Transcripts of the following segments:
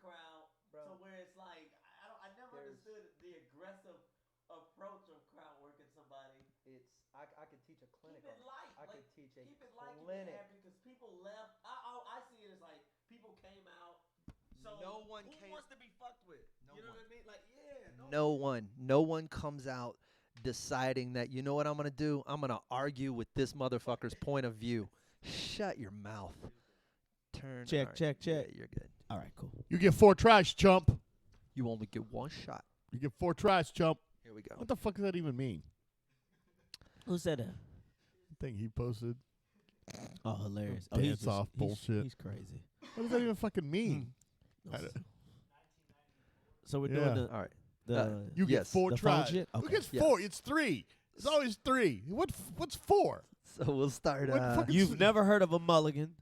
crowd to where it's like I never understood the aggressive approach of crowd working somebody. I could teach a clinic. Keep it light. I could teach a keep it light, clinic. Keep it happy because people left. I see it as like people came out. So No one who came- wants to be fucked with? You know what I mean? Like, yeah. No one comes out deciding that, you know what I'm going to do? I'm going to argue with this motherfucker's point of view. Shut your mouth. Turn. Check, all right. check, check. Yeah, you're good. All right, cool. You get 4 tries, chump. You only get one shot. You get 4 tries, chump. Here we go. What the fuck does that even mean? Who said that? Thing he posted. Oh, hilarious. Oh, Dance off bullshit. He's crazy. What does that even fucking mean? I don't- So we're Yeah. doing the All right. You get Yes. 4 the phone tries. shit? Who Okay. gets Yeah. 4? It's 3. It's always 3. What's 4? So we'll start. What the fuck is- You've never heard of a mulligan.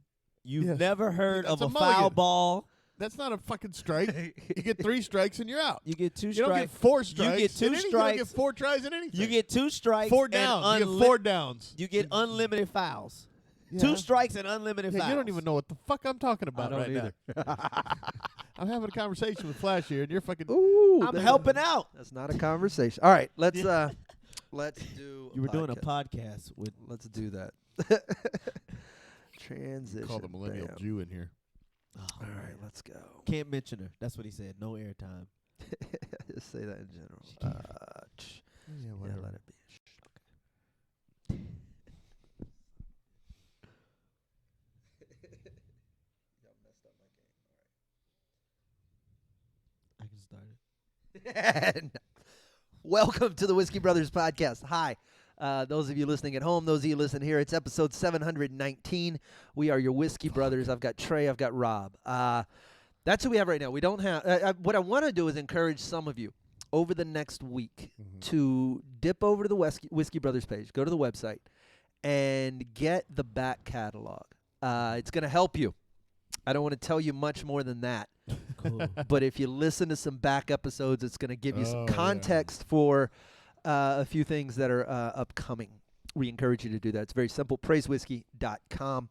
You've Yes. never heard That's of a a foul mulligan. ball. That's not a fucking strike. You get 3 strikes and you're out. You get 2 You don't get strikes. 4 strikes. get 2 in anything. You don't get strikes. 4 tries in anything. You get 2 strikes. 4 and downs. You get 4 downs. You get unlimited fouls. Yeah. 2 strikes and unlimited Yeah, fouls. you don't even know what the fuck I'm talking about don't right either. now. I'm having a conversation with Flash here, and you're fucking. Ooh, I'm helping out. That's not a conversation. All right, let's do. You were doing a podcast. podcast with. Let's do that. Transition. Call the millennial bam. Jew in here. Oh, All right, man. let's go. Can't mention her. That's what he said. No airtime. Just say that in general. Yeah, Yeah, let it be. I can start it. Welcome to the Whiskey Brothers podcast. Hi. Those of you listening at home, those of you listening here, it's episode 719. We are your Whiskey Brothers. I've got Trey, I've got Rob. That's who we have right now. We don't have what I want to do is encourage some of you over the next week to dip over to the Whiskey Brothers page, go to the website, and get the back catalog. It's going to help you. I don't want to tell you much more than that. Cool. But if you listen to some back episodes, it's going to give you Oh, some yeah. context for a few things that are upcoming. We encourage you to do that. It's very simple. PraiseWhiskey.com.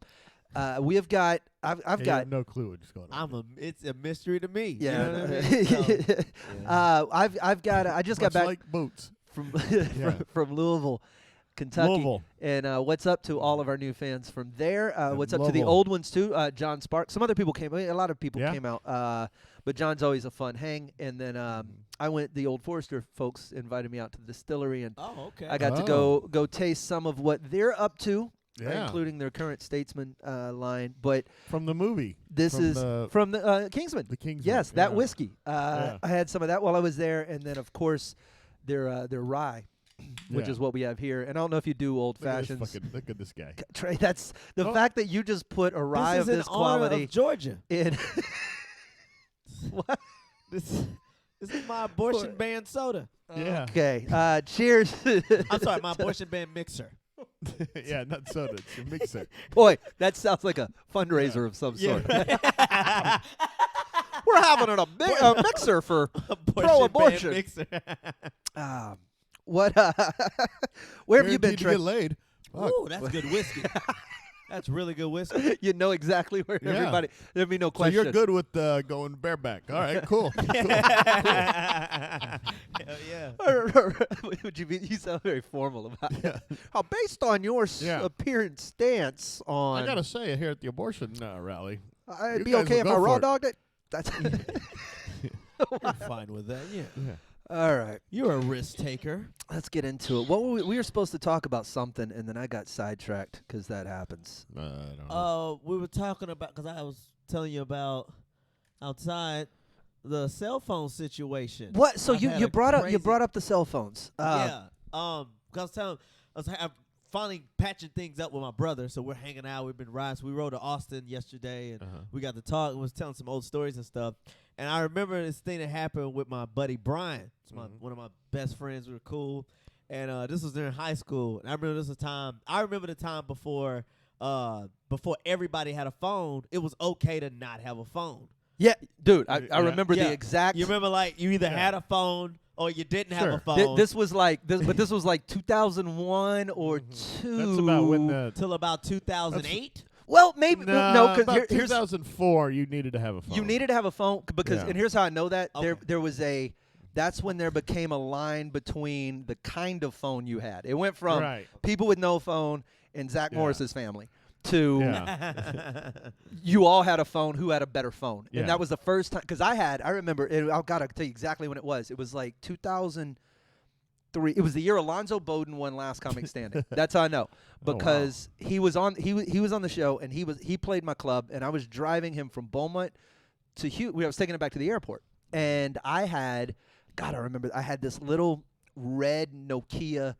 We have got. I've Yeah, you got. have no clue what's going on. It's a mystery to me. Yeah. You know what I mean? So, yeah. I've got. I just got Much back like boots. from Yeah. from Louisville, Kentucky. Louisville. And what's up to all of our new fans from there? What's up to the Louisville. old ones too? John Sparks. Some other people came. A lot of people Yeah. came out. But John's always a fun hang. And then I went. The Old Forester folks invited me out to the distillery, and Oh, okay. I got to go taste some of what they're up to, Yeah. including their current Statesman line. But From the movie. this From is the- from the Kingsman. The Kingsman. Yes, that yeah. whiskey. Yeah. I had some of that while I was there, and then of course their rye, which Yeah. is what we have here. And I don't know if you do old Look at this fashions. fucking- Look at this guy. Trey, that's the Oh. fact that you just put a rye This of is in this honor quality of Georgia. in. What? This is my abortion ban soda. Yeah. Okay. Cheers. I'm sorry, my abortion ban mixer. Yeah, not soda. It's a mixer. Boy, that sounds like a fundraiser of some sort. We're having a mixer for pro-abortion. ban mixer. What? Where have you been, Guaranteed to Trey? get laid. Fuck. Ooh, that's good whiskey. That's really good whiskey. You know exactly where Yeah. everybody. There'd be no So question. you're good with going bareback. All right, cool. Hell yeah. Would you be? You sound very formal about it. Yeah. Based on your Yeah. appearance stance on, I got to say, here at the abortion rally, it'd you be guys okay will if I go raw for it. dogged it. That's You're fine with that. Yeah. all right. You're a risk taker. Let's get into it. What were we were supposed to talk about something, and then I got sidetracked because that happens. I don't know. We were talking about, because I was telling you about outside the cell phone situation. What? So I've had you a brought up crazy- up the cell phones. Yeah. Cause I was finally patching things up with my brother, so we're hanging out. We've been riding. So we rode to Austin yesterday, and we got to talk and was telling some old stories and stuff. And I remember this thing that happened with my buddy Brian. It's one of my best friends. We were cool, and this was during high school. And I remember this was a time. I remember the time before everybody had a phone. It was okay to not have a phone. Yeah, dude. I Yeah. remember Yeah. the exact. You remember, like, you either Yeah. had a phone or you didn't have a Sure. phone. This was like this, but this was like 2001 or two. That's about when the till about 2008. Well, maybe no, about because here's 2004. You needed to have a phone. you needed to have a phone because, Yeah. and here's how I know that Okay. there was a. That's when there became a line between the kind of phone you had. It went from Right. people with no phone and Zach Yeah. Morris's family to Yeah. you all had a phone who had a better phone. Yeah. And that was the first time because I remember I've got to tell you exactly when it was. It was like 2003. It was the year Alonzo Bowden won Last Comic Standing. That's how I know because he was on the show and he played my club and I was driving him from Beaumont to Houston. I was taking him back to the airport and I had I had this little red Nokia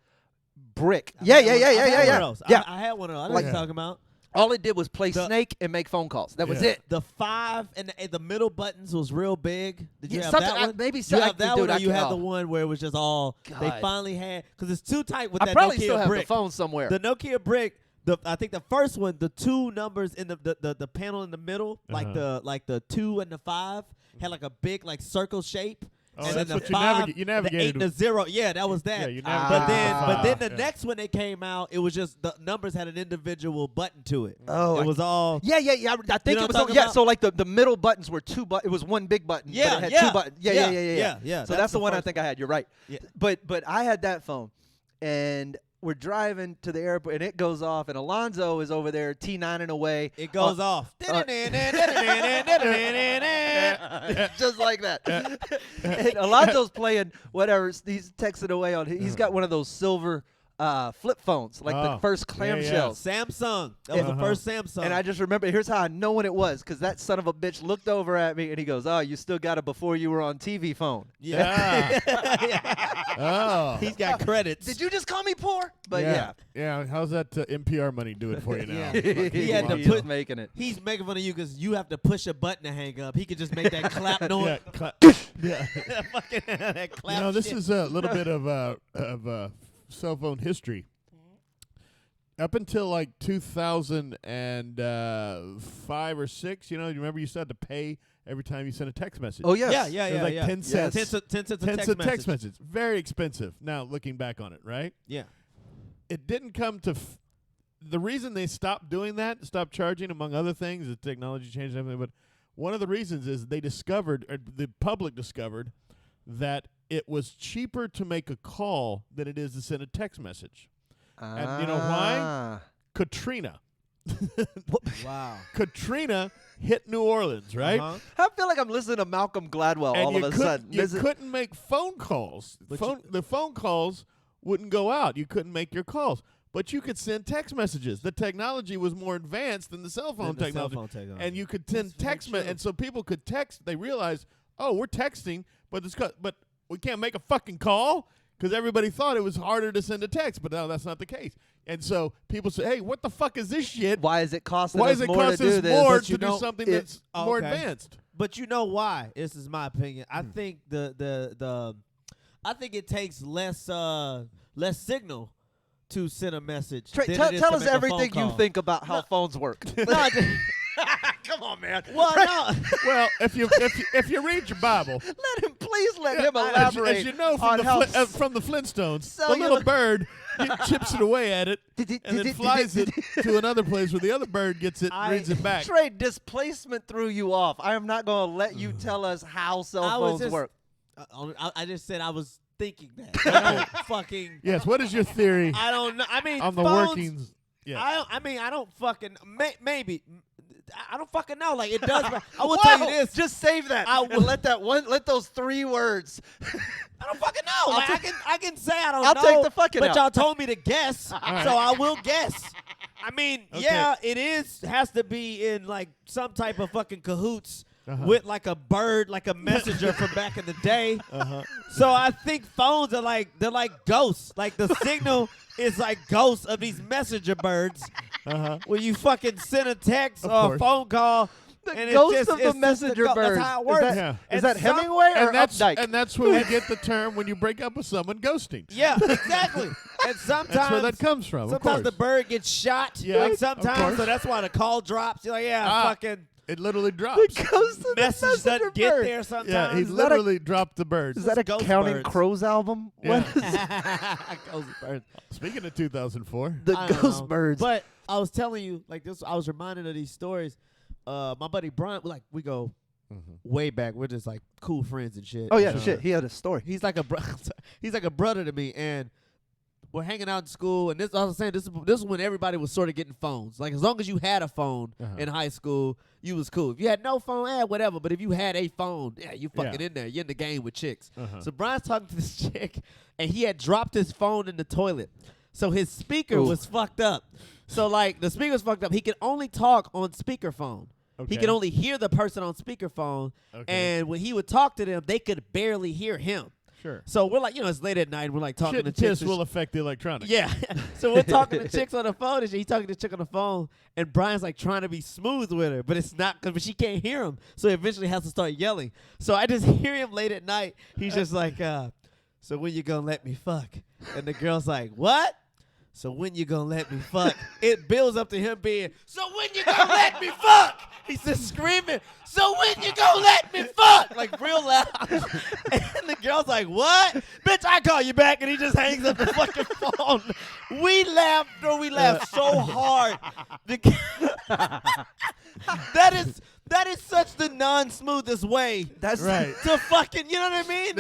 brick. I Yeah. had one of those. Yeah. I had one of those. I know Like- what you're talking about. All it did was play The- Snake and make phone calls. That was Yeah. it. The 5 and the middle buttons was real big. Did you Yeah, have something- that one? maybe you so. have that Dude, one, or I you had can't- the one where it was just all they God. finally had because it's too tight with I that probably Nokia still have brick. the phone somewhere. The Nokia brick. I think the first one, the 2 numbers in the panel in the middle, like the 2 and the 5 had like a big like circle shape. Oh, and that's then the what you 5, you the 8 and navigated. the 0. Yeah, that was that. Yeah, you But navigated then, the but then five. the next one that came out, it was just the numbers had an individual button to it. Oh, it was all. Yeah. I think know it was what I'm talking yeah. about? So like the middle buttons were it was one big button. Yeah, but it had yeah, 2 buttons. Yeah. yeah. So that's the one I first think I had. You're right. Yeah. But I had that phone, and we're driving to the airport, and it goes off, and Alonzo is over there T9ing away. It goes off. Just like that. And Alonzo's playing whatever. He's texting away on. He's got one of those silver flip phones, like the Oh, first yeah, yeah. clamshells. Samsung. That was the first Samsung. And I just remember, here's how I know when it was, because that son of a bitch looked over at me and he goes, "Oh, you still got it before you were on TV phone." yeah. Oh. He's got credits. Did you just call me poor? But yeah. How's that NPR money doing for you now? Yeah. He had to He's put- making it. He's making fun of you because you have to push a button to hang up. He could just make that clap noise. Yeah. Fucking that clap. You know, this shit. is a little bit of cell phone history. Up until like 2005 or 6, you remember you still had to pay every time you sent a text message. Oh yes. Yeah. It was like 10 cents. 10 cents a 10 text cent message. text message. Very expensive. Now, looking back on it, right? Yeah. It didn't come to the reason they stopped doing that, stopped charging, among other things, the technology changed and everything, but one of the reasons is they discovered, or the public discovered, that it was cheaper to make a call than it is to send a text message. And you know why? Katrina. Wow. Katrina hit New Orleans, right? Uh-huh. I feel like I'm listening to Malcolm Gladwell And all you of a sudden. You This is- couldn't make phone calls. But The phone calls wouldn't go out. You couldn't make your calls. But you could send text messages. The technology was more advanced than the cell phone Than the cell technology. phone technology. And you could send That's very text messages. true. And so people could text. They realized, oh, we're texting, but we can't make a fucking call because everybody thought it was harder to send a text. But no, that's not the case. And so people say, hey, what the fuck is this shit? Why is it costing Why us is it more to cost do us this? more But you to do know, something it- that's more Okay. advanced? But you know why? This is my opinion. I think I think it takes less signal to send a message. Trey, than tell it is tell to us make a phone everything you call. think about how phones work. Come on, man. Well, no. Well, if you read your Bible, Let him elaborate as you know on how from the Flintstones, the cellular- little bird chips it away at it and then flies it to another place where the other bird gets it and reads it back. Trey, displacement threw you off. I am not going to let you tell us how cell I was phones just- work. I just said I was thinking that. I don't fucking. Yes, what is your theory I don't know. I mean, on the phones, workings? Yeah. I don't fucking. Maybe. I don't fucking know. Like it does. I will tell you Whoa, this. Just save that. I and will- let those 3 words. I don't fucking know. Like, I can say I don't I'll know. take the fucking But out. y'all told me to guess, right. so I will guess. I mean, Okay. yeah, it has to be in like some type of fucking cahoots Uh-huh. with like a bird, like a messenger from back in the day. Uh-huh. So I think phones are they're like ghosts. Like the signal is like ghosts of these messenger birds. Uh-huh. When you fucking send a text Of or course. a phone call. The and ghost it's just, of the it's just messenger ghost. birds. That's how it Is works. that- Yeah. Is And that some- Hemingway or Updike? And that's where we get the term when you break up with someone, ghosting. Yeah, exactly. And sometimes That's where that comes from. sometimes of the course. bird gets shot. Yeah, like of sometimes, course. so that's why the call drops. You're like, Ah. fucking. It literally drops. It goes to the Message messenger doesn't get bird. there sometimes. Yeah, he Is that a- literally dropped the birds. Is that a Ghost Counting Birds. Crows album? Yeah. What is Ghost birds. Speaking of 2004, the I don't Ghost know. Birds? But I was telling you, like this, I was reminded of these stories. My buddy Brian, we go way back. We're just like cool friends and shit. Oh yeah, you know? shit. He had a story. He's like a he's like a brother to me, and we're hanging out in school. And this, I was saying, this is when everybody was sort of getting phones. Like as long as you had a phone in high school, you was cool. If you had no phone, whatever. But if you had a phone, you fucking in there. You're in the game with chicks. So Brian's talking to this chick, and he had dropped his phone in the toilet. So his speaker was fucked up. So like the speaker's fucked up. He could only talk on speakerphone. Okay. He could only hear the person on speakerphone. Okay. And when he would talk to them, they could barely hear him. Sure. So we're like, it's late at night. We're like talking Shit to and chicks. piss and will affect the electronics. yeah. So we're talking to chicks on the phone, and he's talking to the chick on the phone, and Brian's like trying to be smooth with her, but it's not, but she can't hear him. So he eventually has to start yelling. So I just hear him late at night. He's just like, so when you gonna let me fuck? And the girl's like, what? So when you gonna let me fuck? It builds up to him being, so when you gonna let me fuck? He's just screaming, so when you gonna let me fuck? Like real loud. And the girl's like, what? Bitch, I call you back. And he just hangs up the fucking phone. We laughed so hard. That is such the non-smoothest way That's Right. to fucking, you know what I mean?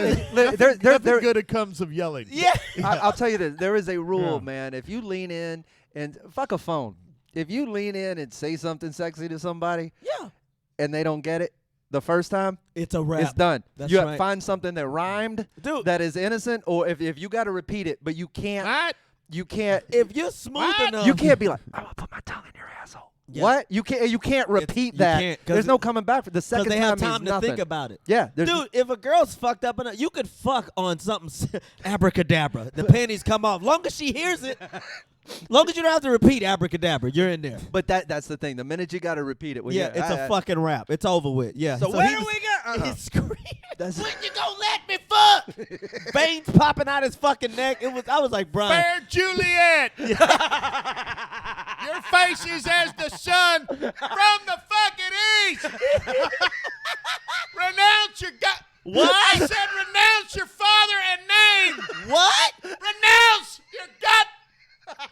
Nothing good comes of yelling. Yeah. I'll tell you this. There is a rule, Yeah. man. If you lean in and fuck a phone, if you lean in and say something sexy to somebody Yeah. and they don't get it the first time, It's a wrap. it's done. That's you right. find something that rhymed, Dude. that is innocent, or if you got to repeat it, but you can't. What? You can't. If you're smooth What? enough. You can't be like, I'm gonna put my tongue in your asshole. Yeah. What? You can't repeat you that. can't, 'cause There's no coming back for the because second they have time. time means to nothing. think about it. Yeah, there's Dude, if a girl's fucked up enough, you could fuck on something abracadabra. The panties come off. Long as she hears it, long as you don't have to repeat abracadabra, you're in there. But that's the thing. The minute you got to repeat it, when Yeah, you- it's a fucking rap. It's over with. Yeah. So he where was- we go? He's screaming. That's- When you gonna let me fuck? Veins popping out his fucking neck. I was like, Brian. Fair Juliet. Your face is as the sun from the fucking east. Renounce your God. What? I said renounce your father and name. What? Renounce your God.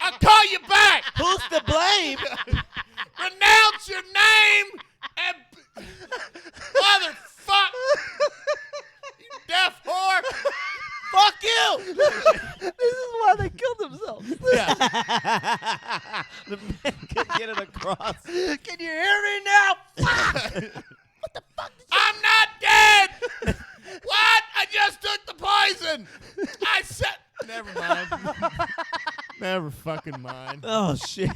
I'll call you back. Who's to blame? Renounce your name and motherfuck. You deaf whore. Fuck you. this is why they killed themselves. The man couldn't get it across. Can you hear me now? I'm not dead. What? I just took the poison. I said. Never mind. Never fucking mind. Oh shit.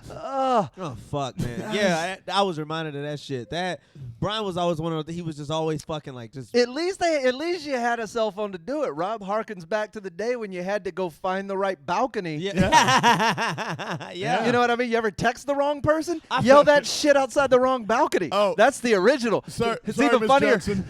Oh, Oh fuck, man. Yeah, I was reminded of that shit. That Brian was always one of the, he was just always fucking like just. at least you had a cell phone to do it. Rob harkens back to the day when you had to go find the right balcony. Yeah. Yeah. You know what I mean? You ever text the wrong person? I Yell feel- that shit outside the wrong balcony. Oh. That's the original. Sorry, it's sorry, even Miss funnier. Johnson.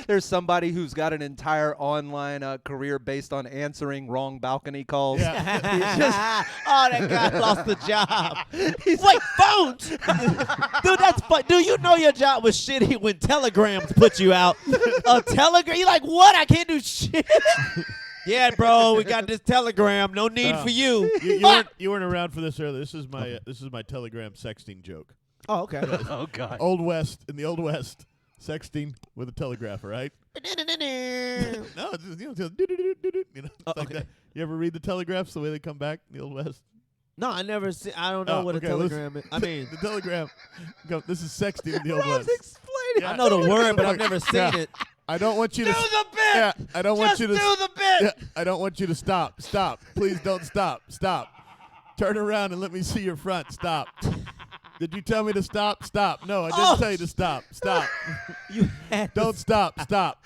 There's somebody who's got an entire online career based on answering wrong balcony calls. Yeah. Oh, that guy lost the job. He's Wait, phones? Dude, that's fun. Dude, you know your job was shitty when telegrams put you out. A telegram? You're like, what? I can't do shit. Yeah, bro, we got this telegram. No need for you. You weren't around for this earlier. This is my Telegram sexting joke. Oh, okay. oh god. Old West, in the Old West, sexting with a telegraph, right? No, it's just, it's like that. You ever read the telegraphs the way they come back in the Old West? No, I never see. I don't know what okay, a telegram is. I mean, the telegram. This is sexting in the Old West. Explaining. Yeah. I know the word, but I've never seen Yeah. it. I don't want you Do to. the bit. Yeah, I don't want Just you to. do the bit. Yeah, I don't want you to stop. Stop. Please don't stop. Stop. Turn around and let me see your front. Stop. Did you tell me to stop? Stop. No, I didn't tell you to stop. Stop. You had to Don't stop. Stop.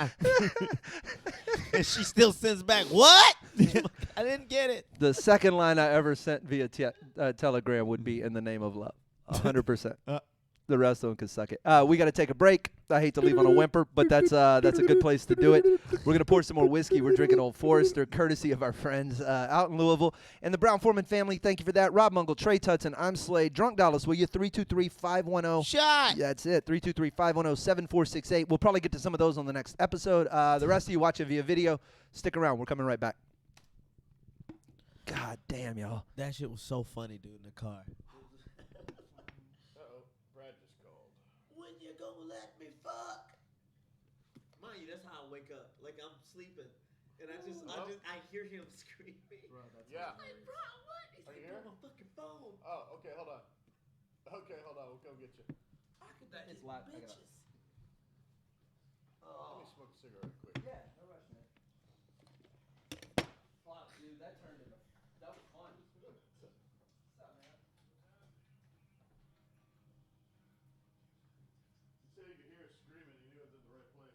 and she still sends back, what? I didn't get it. The second line I ever sent via telegram would be "In the name of love." 100%. The rest of them can suck it. We got to take a break. I hate to leave on a whimper, but that's a good place to do it. We're going to pour some more whiskey. We're drinking Old Forester, courtesy of our friends out in Louisville. And the Brown Foreman family, thank you for that. Rob Mungle, Trey Tutson, I'm Slade. Drunk Dallas, will you? 323-510. Shot. Yeah, that's it. 323-510-7468. We'll probably get to some of those on the next episode. The rest of you watching via video, stick around. We're coming right back. God damn, y'all. That shit was so funny, dude, in the car. Brad just called. When you gonna let me fuck? Mind you, that's how I wake up. Like I'm sleeping, and I hear him screaming. Bro, yeah. Hey, bro, what? He's like, on my fucking phone. Oh, okay, hold on. We'll come get you. I could That is get loud. I got bitches. Let me smoke a cigarette quick. Yeah, no rush, man. Fuck, dude, that turned into... That was fun. What's up, man? He said he could hear us screaming. He knew it was in the right place.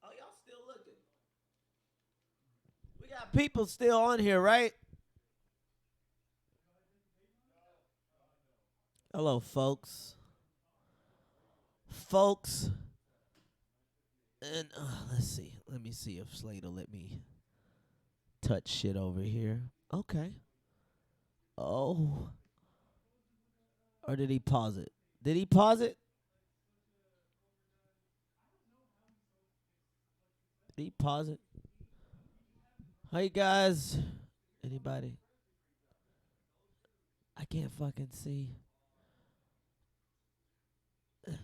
Oh, y'all still looking? We got people still on here, right? Hello, folks. And let's see. Let me see if Slade will let me touch shit over here. Okay. Oh. Or did he pause it? Did he pause it? Did he pause it? Hey guys. Anybody? I can't fucking see. I'm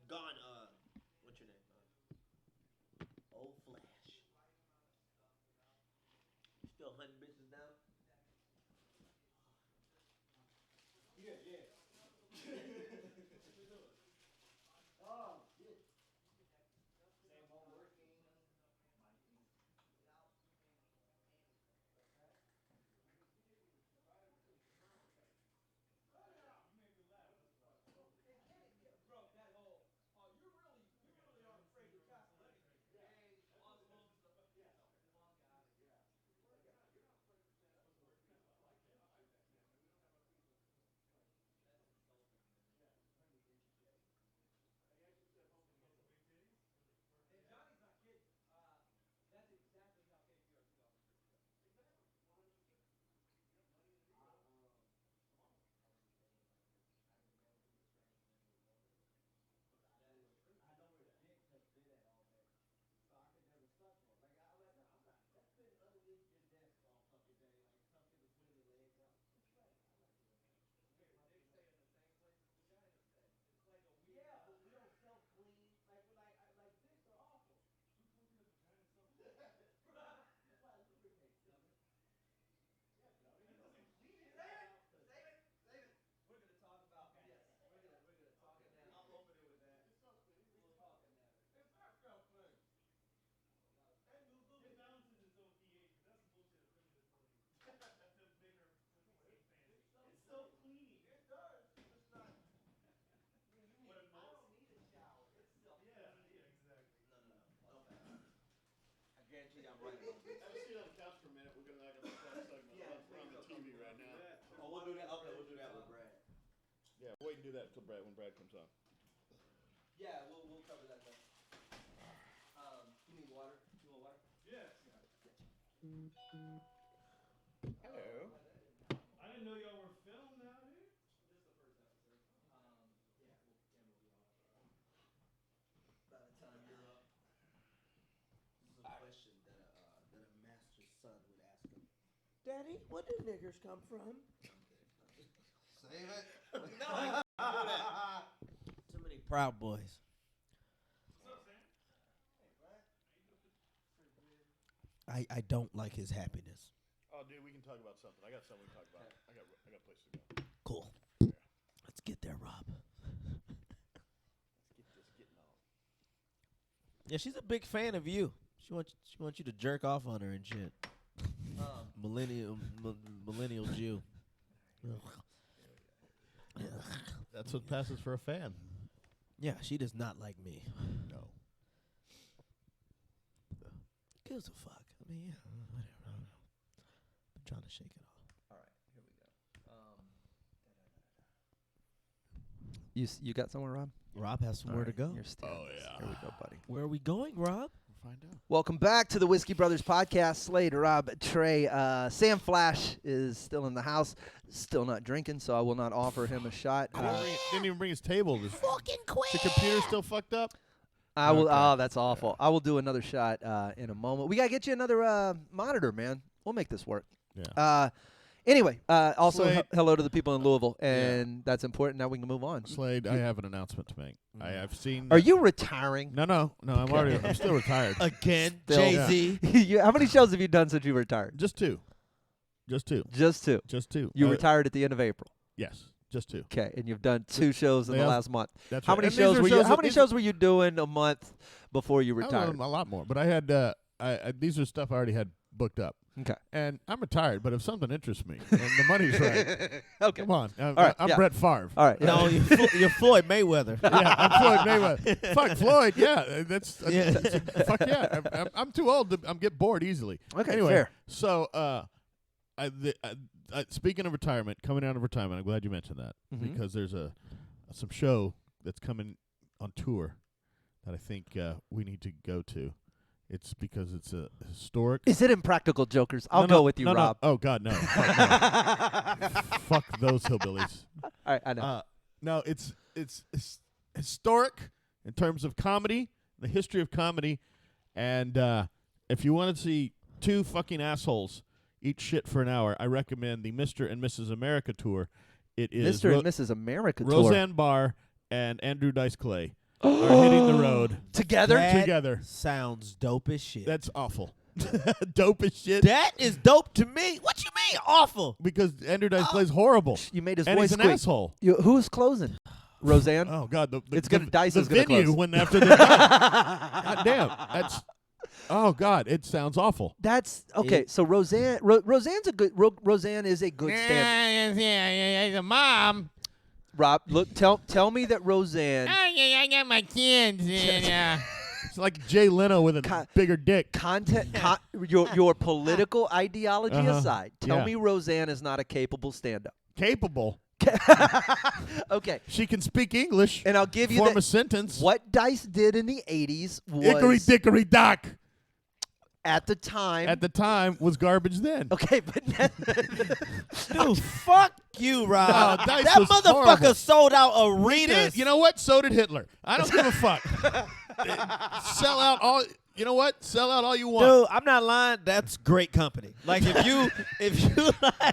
gone. What's your name? Old Flash. You still hunting bitches down? Guarantee I'm right about this. Have a seat on the couch for a minute. We're going to knock out the first segment. Yeah, We're on the TV right now. Oh, we'll do that. Okay, we'll do that with Brad. Yeah, we'll wait and do that until when Brad comes on. Yeah, we'll cover that then. You need water? You want water? Yes. Hello. I didn't know y'all were filmed now, dude. This is the first episode. Yeah, we'll be off by the time you're up. This is a question that a master's son would ask him. Daddy, where do niggers come from? Save it. No, I can't do that. Too many Proud Boys. What's up, Sam? I don't like his happiness. Oh, dude, we can talk about something. I got something to talk about. I got a place to go. Cool. Let's get there, Rob. Yeah, she's a big fan of you. She wants you to jerk off on her and shit. Millennial Jew. That's what passes for a fan. Yeah, she does not like me. No. Gives a fuck. I mean, yeah, whatever. I don't know. I'm trying to shake it off. All right, here we go. You got somewhere, Rob? Rob has somewhere to go. You're stealing Oh, this. yeah. Here we go, buddy. Where are we going, Rob? We'll find out. Welcome back to the Whiskey Brothers podcast. Slade, Rob, Trey. Sam Flash is still in the house, still not drinking, so I will not offer him a shot. Didn't even bring his table. Fucking quit. Is the computer still fucked up? I will. Okay. Oh, that's awful. I will do another shot in a moment. We gotta get you another monitor, man. We'll make this work. Yeah. Anyway, also Slade. hello to the people in Louisville, and that's important. Now we can move on. Slade, I have an announcement to make. I've seen. Are you retiring? No. I'm still retired. Again, Still. Jay-Z. How many shows have you done since you retired? Just two. Just two. Just two. You retired at the end of April. Yes, just two. Okay, and you've done 2 shows in the Yeah. last month. That's How right. many And these shows are were you? How that many these- shows were you doing a month before you I don't retired? know, a lot more, but I had. I these are stuff I already had booked up, Okay. and I'm retired. But if something interests me and the money's right, Okay. come on. right, I'm yeah. Brett Favre. All right. No, you're Floyd Mayweather. Yeah, I'm Floyd Mayweather. Fuck Floyd. Yeah, that's Yeah. fuck yeah. I'm too old to. I'm get bored easily. Okay, Anyway, fair. so speaking of retirement, coming out of retirement, I'm glad you mentioned that Mhm. because there's some show that's coming on tour that I think we need to go to. It's because it's a historic. Is it Impractical Jokers? I'll No, go no, with you, no, Rob. No. Oh God, no. Fuck, no. Fuck those hillbillies. All right, I know. No, it's historic in terms of comedy, the history of comedy, and if you want to see two fucking assholes eat shit for an hour, I recommend the Mr. and Mrs. America tour. It is Mr. and Mrs. America tour. Roseanne Barr and Andrew Dice Clay are hitting the road Together? That together. sounds dope as shit. That's awful. Dope as shit. That is dope to me. What you mean, awful? Because Andrew Dice Clay's horrible. You made his And voice he's an squeak. asshole. Who's closing? Roseanne? Oh God, Dice the is gonna venue close. when after the God damn, that's oh God, it sounds awful. That's okay. So Roseanne, Roseanne's a good. Roseanne is a good stand. Yeah, the mom. Rob, look, tell me that Roseanne I got my kids. It's like Jay Leno with a bigger dick. your political ideology aside, tell Yeah. me Roseanne is not a capable stand-up. Capable. Okay, She can speak English. and I'll give you Form a that. sentence. What Dice did in the '80s Hickory was dickory dock. at the time. At the time was garbage then. Okay, but Dude, fuck you, Rob. No, Dice that was motherfucker horrible. sold out arenas. You know what? So did Hitler. I don't give a fuck. Sell out all. You know what? Sell out all you want. Dude, I'm not lying. That's great company. Like if you,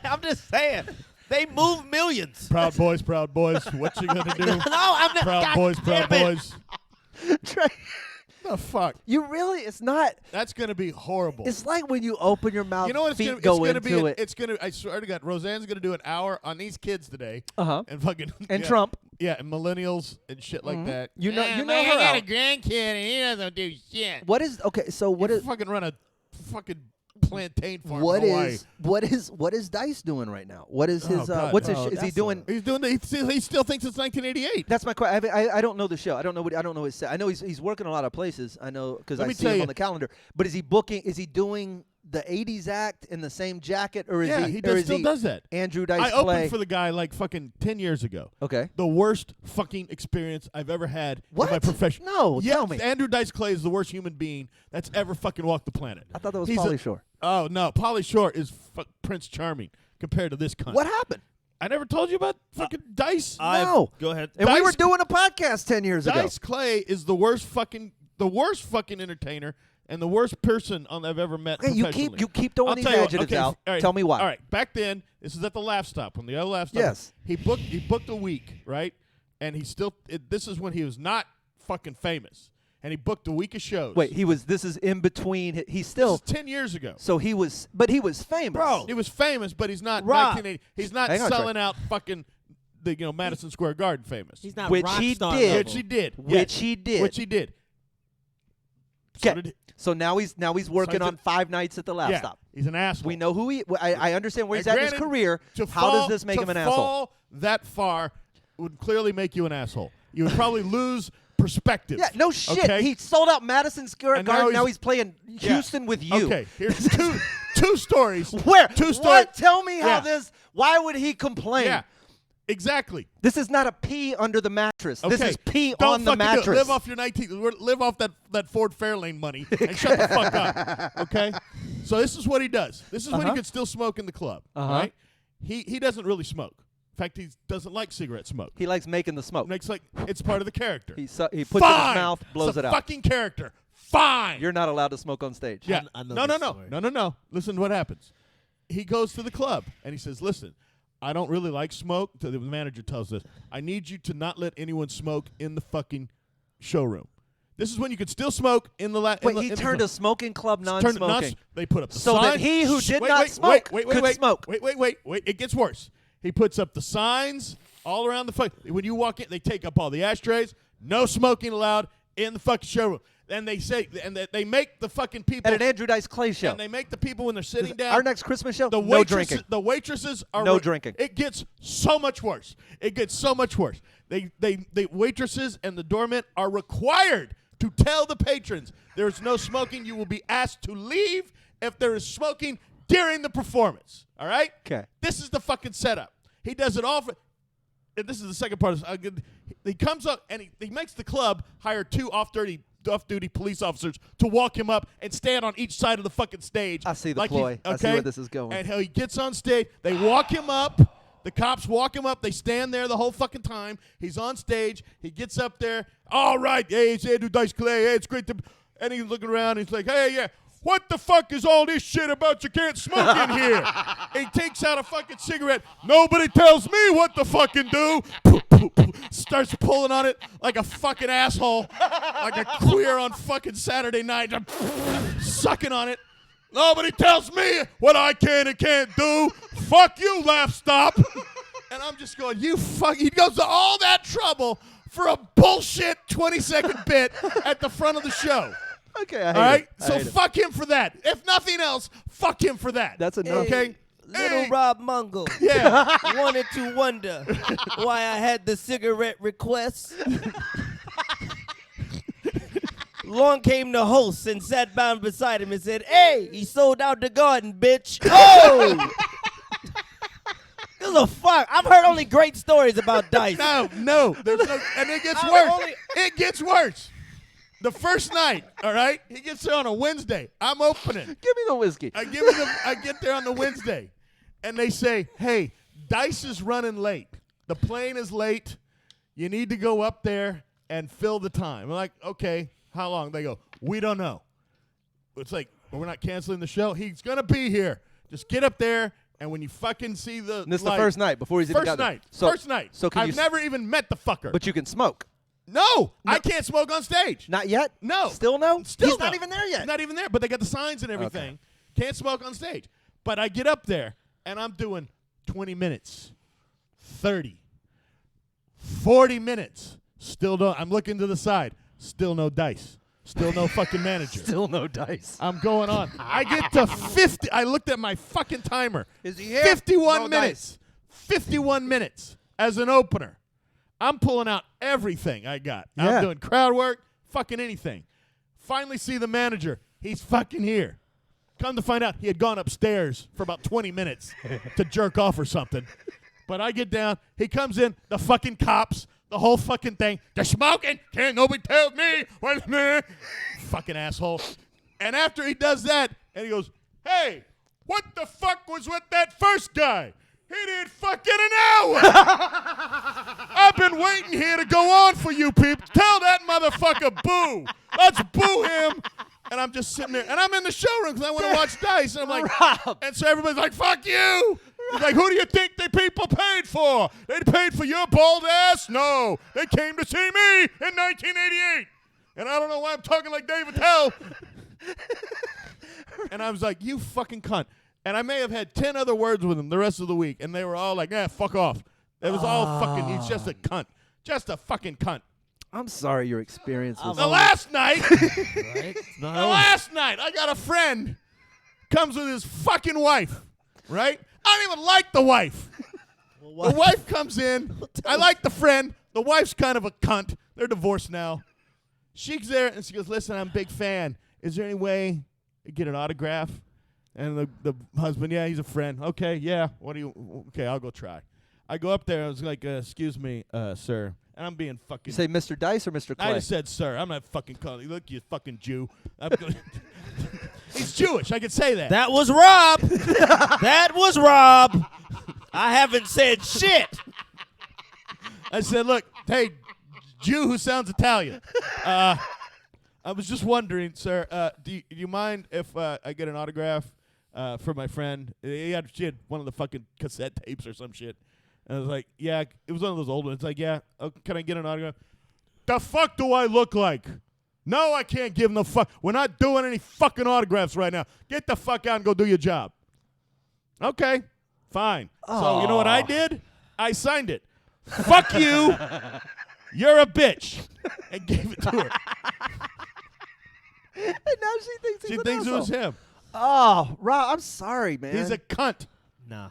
I'm just saying, they move millions. Proud boys. What you gonna do? No, I'm not. Proud God boys. damn it. Trey, The fuck? you really? It's not. That's gonna be horrible. It's like when you open your mouth. You know what? It's feet gonna, go it's gonna into be. it. It's gonna. I swear to God, Roseanne's gonna do an hour on these kids today. And fucking And yeah, Trump. Yeah, and millennials and shit like that. You know her I got a out. grandkid and he doesn't do shit. What is okay? So what is fucking run a fucking plantain farm? what in Hawaii. what is Dice doing right now? What is his God. what's his Oh, is he that's doing? He's doing. He still thinks it's 1988. That's my question. I don't know the show. I don't know his set. I know he's working a lot of places. I know because Let I me see tell him you- on the calendar. But is he booking? Is he doing the '80s act in the same jacket, or is Yeah, he? he or is still does that. Andrew Dice I Clay. opened for the guy like fucking 10 years ago. Okay. The worst fucking experience I've ever had What? in my profession. No, yeah, tell me. Andrew Dice Clay is the worst human being that's ever fucking walked the planet. I thought that was He's Pauly Shore. Oh no, Pauly Shore is Prince Charming compared to this cunt. What happened? I never told you about fucking Dice. No. Go ahead. And we were Dice- doing a podcast 10 years ago. Dice Clay is the worst fucking entertainer and the worst person I've ever met. Hey, you professionally. keep throwing I'll these tell you what, adjectives okay, out. all right, Tell me why. All right, back then, this is at the Laugh Stop. On the other Laugh Stop, Yes. he booked a week, right? And he still. This is when he was not fucking famous, and he booked a week of shows. Wait, this is in between. He's still. This is 10 years ago. So he was famous. Bro. He was famous, but he's not Rob. 1980. He's not Hang on, selling out fucking the Madison Square Garden famous. He's not Which rock he star did. level. Which he did. Which Yes. he did. Which he did. So Okay. did So now he's working on 5 nights at the Laugh yeah, Stop. he's an asshole. We know who he. I understand where he's And at in his granted, career. to How fall- does this make to him an asshole? fall that far would clearly make you an asshole. You would probably lose perspective. Yeah, no shit. Okay? He sold out Madison Square And now Garden. Now he's- he's playing Houston with you. Okay, here's two stories. Where? Two stories. What? Tell me how Yeah. this. Why would he complain? Yeah, exactly. This is not a pee under the mattress. Okay. This is pee Don't on the fucking do it. mattress. Live off your 19. Live off that Ford Fairlane money and shut the fuck up. Okay. So this is what he does. This is when he could still smoke in the club. Right. He doesn't really smoke. In fact, he doesn't like cigarette smoke. He likes making the smoke. Makes like it's part of the character. He puts it in his Fine. mouth, blows it's a it out. Fucking character. Fine. You're not allowed to smoke on stage. Yeah. I know No. this story. No. Listen to what happens. He goes to the club and he says, "Listen, I don't really like smoke." The manager tells us, "I need you to not let anyone smoke in the fucking showroom." This is when you could still smoke in the Wait, he turned a smoking club non-smoking. They put up the So sign. that he who Shh, did wait, not wait, smoke wait, could smoke. Wait. It gets worse. He puts up the signs all around the fucking. When you walk in, they take up all the ashtrays. No smoking allowed in the fucking showroom. And they say, and they make the fucking people. At an Andrew Dice Clay show. And they make the people when they're sitting down. Our next Christmas show, The no waitresses, drinking. The waitresses are No drinking. It gets so much worse. It gets so much worse. They waitresses and the doormen are required to tell the patrons there is no smoking. You will be asked to leave if there is smoking during the performance. All right? Okay. This is the fucking setup. He does it all for. And this is the second part. He comes up and he makes the club hire 2 off-duty police officers to walk him up and stand on each side of the fucking stage. I see the like ploy. I see where this is going. And how he gets on stage, they walk him up. The cops walk him up. They stand there the whole fucking time. He's on stage. He gets up there. All right, hey, it's Andrew Dice Clay. Hey, it's great to. And he's looking around. He's like, hey, yeah. What the fuck is all this shit about you can't smoke in here? He takes out a fucking cigarette. Nobody tells me what to fucking do. Starts pulling on it like a fucking asshole. Like a queer on fucking Saturday night. Sucking on it. Nobody tells me what I can and can't do. Fuck you, Laugh Stop. And I'm just going, you fuck. He goes to all that trouble for a bullshit 20-second bit at the front of the show. Okay, I hate All right? it. I So hate it. fuck him for that. If nothing else, fuck him for that. That's enough. Okay? Little Hey. Rob Mungle. Yeah. Wanted to wonder why I had the cigarette request. Along came the host and sat down beside him and said, "Hey, he sold out the garden, bitch." Oh! This is a fuck. I've heard only great stories about Dice. No. There's no, and it gets I'm worse. only- It gets worse. The first night, all right? He gets there on a Wednesday. I'm opening. Give me the whiskey. I get there on the Wednesday, and they say, "Hey, Dice is running late. The plane is late. You need to go up there and fill the time." I'm like, "Okay, how long?" They go, "We don't know." It's like, well, we're not canceling the show. He's gonna be here. Just get up there, and when you fucking see the And this is the light- first night before he's even got there. First night. So can I've you never even met the fucker. But you can smoke. No, I can't smoke on stage. Not yet? No. Still no? Still He's no. not even there yet. He's not even there, but they got the signs and everything. Can't smoke on stage. But I get up there, and I'm doing 20 minutes, 30, 40 minutes. Still don't. I'm looking to the side. Still no Dice. Still no fucking manager. Still no Dice. I'm going on. I get to 50. I looked at my fucking timer. Is he here? 51 No minutes. 51 minutes as an opener. I'm pulling out everything I got. Yeah. I'm doing crowd work, fucking anything. Finally see the manager. He's fucking here. Come to find out, he had gone upstairs for about 20 minutes to jerk off or something. But I get down. He comes in. The fucking cops. The whole fucking thing. They're smoking. Can't nobody tell me. What's me? Fucking asshole. And after he does that, and he goes, "Hey, what the fuck was with that first guy? He did fucking an hour. I've been waiting here to go on for you people. Tell that motherfucker boo. Let's boo him." And I'm just sitting there. And I'm in the showroom because I want to watch Dice. And I'm like, Rob. and so everybody's like, "Fuck you." He's like, "Who do you think the people paid for? They paid for your bald ass? No. They came to see me in 1988. and I don't know why I'm talking like Dave Attell. And I was like, you fucking cunt. And I may have had 10 other words with him the rest of the week, and they were all like, fuck off. It was all fucking, he's just a cunt. Just a fucking cunt. I'm sorry your experience was. The last night, Right? the last night, I got a friend comes with his fucking wife, right? I don't even like the wife. The wife comes in. I like the friend. The wife's kind of a cunt. They're divorced now. She's there, and she goes, listen, I'm a big fan. Is there any way I get an autograph? And the husband, yeah, he's a friend. Okay, yeah. Okay, I'll go try. I go up there. I was like, excuse me, sir. And I'm being fucking. You say Mr. Dice or Mr. Clay? I just said, sir. I'm not fucking calling you. Look, you fucking Jew. He's Jewish. I can say that. That was Rob. That was Rob. I haven't said shit. I said, look, hey, Jew who sounds Italian. I was just wondering, sir, do you mind if I get an autograph for my friend? She had one of the fucking cassette tapes or some shit. And I was like, yeah, it was one of those old ones. Like, yeah, can I get an autograph? The fuck do I look like? No, I can't give him the fuck. We're not doing any fucking autographs right now. Get the fuck out and go do your job. Okay, fine. So you know what I did? I signed it. Fuck you. You're a bitch. And gave it to her. And now she thinks he's She an thinks it was asshole. him. Oh, Rob, I'm sorry, man. He's a cunt. Nah.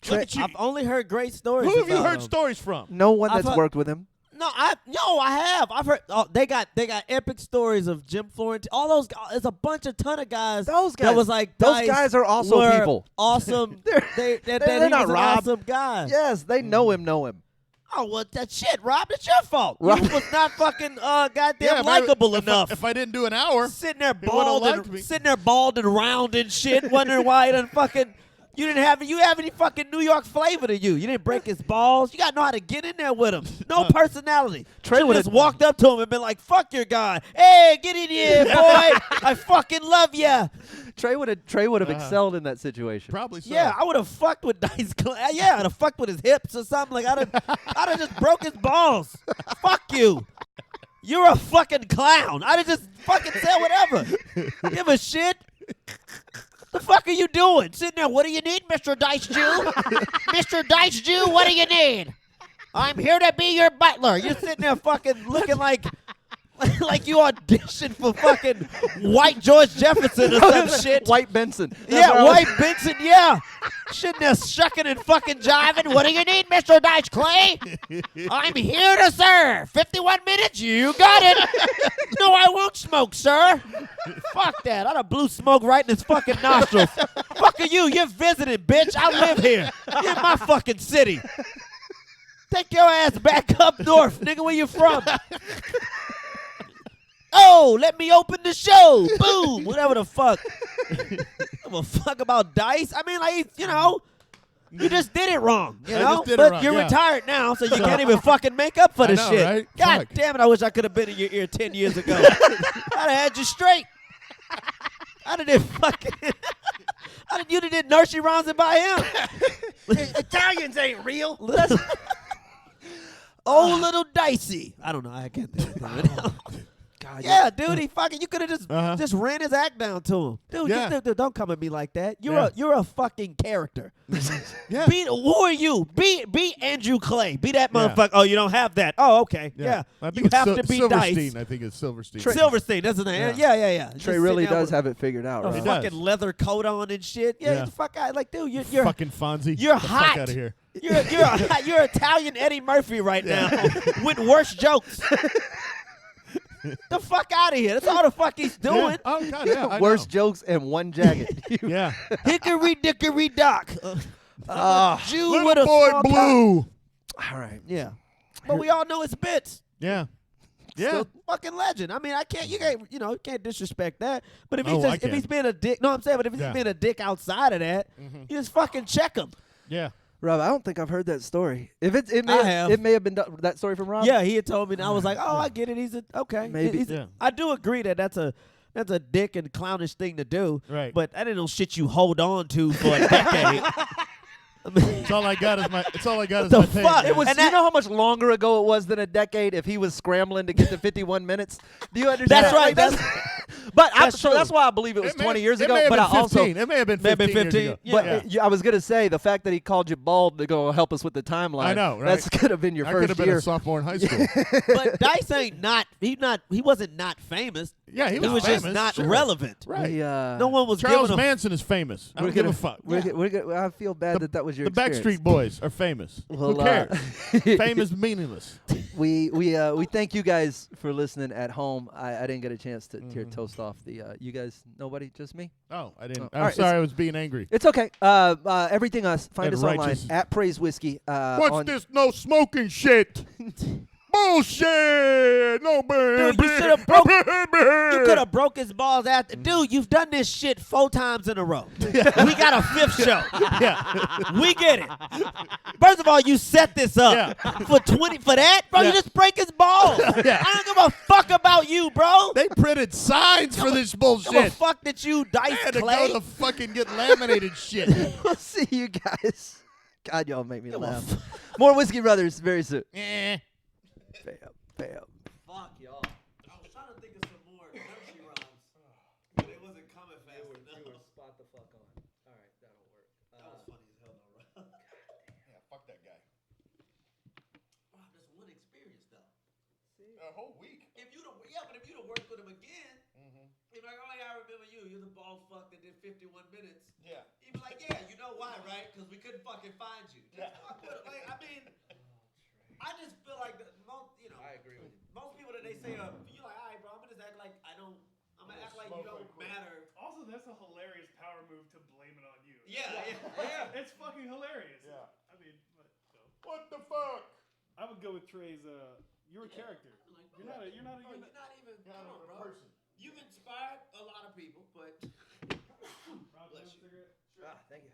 Look at you. I've only heard great stories. Who have you about heard him. stories from? no one I've that's heard- worked with him. No, I have. I've heard. Oh, they got epic stories of Jim Florentine. All those. There's a ton of guys. Those guys. That was like those Dice guys are also were people. Awesome. They're He not was an Rob. awesome guy. Yes, they know him. Oh well, that shit, Rob. That's your fault. Rob- You was not fucking goddamn if likable if enough. If I didn't do an hour, Sitting there would've bald liked me. and round and shit, wondering why he done fucking. You didn't have any fucking New York flavor to you. You didn't break his balls. You got to know how to get in there with him. No personality. Trey Should've would've- just walked up to him and been like, "Fuck your guy. Hey, get in here, boy. I fucking love ya." Trey would have excelled in that situation. probably so. Yeah, I would have fucked with Dice Clay. Yeah, I'd have fucked with his hips or something. Like I'd have just broke his balls. Fuck you. You're a fucking clown. I'd have just fucking said whatever. Give a shit. The fuck are you doing? Sitting there, what do you need, Mr. Dice Jew? Mr. Dice Jew, what do you need? I'm here to be your butler. You're sitting there fucking looking like you auditioned for fucking White George Jefferson or some shit. White Benson. That's Yeah, what I was- White Benson, yeah. Sitting there shucking and fucking jiving. What do you need, Mr. Dice Clay? I'm here to serve. 51 minutes, you got it. No, I won't smoke, sir. Fuck that. I'd have blew smoke right in his fucking nostrils. Fuck are you? You're visiting, bitch. I live here. You're in my fucking city. Take your ass back up north, nigga. Where you from? Oh, let me open the show. Boom. Whatever the fuck. Give a fuck about Dice. I mean, like, you just did it wrong. You I know? just did it But wrong, you're yeah. retired now, so you can't even fucking make up for I this know, shit. right? God Fuck. damn it, I wish I could have been in your ear 10 years ago. I'd have had you straight. I'd have did fucking. You'd have did nursery rhymes and by him. Italians ain't real. Oh, little Dicey. I don't know. I can't think of it. God, Yeah, dude, he fucking. You could have Uh-huh. just ran his act down to him, dude. Yeah. Dude, don't come at me like that. Yeah. You're a fucking character. Yeah. Who are you? Be Andrew Clay. Be that Yeah. motherfucker. Oh, you don't have that. Oh, okay. Yeah. I think You it's have to be Silverstein. Dice. I think it's Silverstein. Silverstein, that's his name. Yeah. Just Trey sitting really there does with have it figured out. a Right? He does. fucking leather coat on and shit. Yeah, Yeah. get the fuck out. Like, dude, you're fucking Fonzie. you're Get the hot. Fuck out of here. You're Italian Eddie Murphy right now with worse jokes. The fuck out of here. That's all the fuck he's doing. Oh God, yeah. I Worst know. jokes and one jacket. Yeah. Hickory dickory dock. Jew with Little a boy small blue. All right. Yeah. But we all know it's bits. Yeah. Yeah. Still fucking legend. I mean, you can't disrespect that. But if Oh, I if he's can. being a dick, no, I'm saying, but if he's Yeah. being a dick outside of that, you just fucking check him. Yeah. Rob, I don't think I've heard that story. If it I have. it may have been that story from Rob. Yeah, he had told me, and I was like, oh, I get it. He's okay. Maybe. He's Yeah. I do agree that that's a dick and clownish thing to do. Right. But that ain't no shit you hold on to for a decade. I It's all I got is my. It's all I got is The my tape. fuck? man. It was. And You that- know how much longer ago it was than a decade if he was scrambling to get to 51 minutes. Do you understand? That's right. Like, but That's true. that's why I believe it was It may 20 have- years it ago. may have But been I also. 15. It may have been May have 15. been years 15. ago. Yeah. But I was gonna say the fact that he called you bald to go help us with the timeline. I know, right? That's could have been your I could first have been year. a sophomore in high school. But Dice ain't not. He wasn't not famous. Yeah, he He was was famous. just not sure. relevant. Right. We, No one was Charles giving him. Manson is famous. I We're don't give gonna, a fuck. we're gonna, I feel bad that was your The experience. Backstreet Boys are famous. Well, Who cares? Fame is meaningless. we thank you guys for listening at home. I didn't get a chance to tear Mm-hmm. toast off the. You guys, nobody, just me. Oh, I didn't. Oh, I'm all right, sorry. I was being angry. It's okay. Everything us. Find That us online righteous- at Praise Whiskey. What's on- this? No smoking shit. Bullshit. No man. Dude, you should have broke. You could have broke his balls after. Dude, you've done this shit 4 times in a row. We got a 5th show. Yeah. We get it. First of all, you set this up Yeah. for that, bro. You Yeah. just break his balls. Yeah. I don't give a fuck about you, bro. They printed signs for this Give a bullshit. fuck that you They dice had to clay. go to fucking get laminated shit. we'll see you guys. God, y'all make me laugh. More Whiskey Brothers very soon. Eh. Bam. Fuck y'all. I was trying to think of some more country rhymes, but it wasn't coming fast enough. Spot the fuck on. All right, that'll work. That was funny as hell, though, bro. Yeah, fuck that guy. Wow, that's one experience, though. A whole week. But if you'd have worked with him again, he'd be like, oh yeah, I remember you. You're the bald fuck that did 51 minutes. Yeah. He'd be like, yeah, you know why, right? Because we couldn't fucking find you. Just fuck with him. Like, I mean, I just feel like most, I agree with you. Most people that they say, you're like, all right, bro, I'm gonna just act like I don't. I'm gonna act like you don't matter. Also, that's a hilarious power move to blame it on you. Yeah. It's fucking hilarious. Yeah. I mean, but so. What the fuck? I would go with Trey's. You're a character. You're not a. You're not even. Come on, bro. person. You've inspired a lot of people, but. Rob, Bless you want a cigarette? Thank you.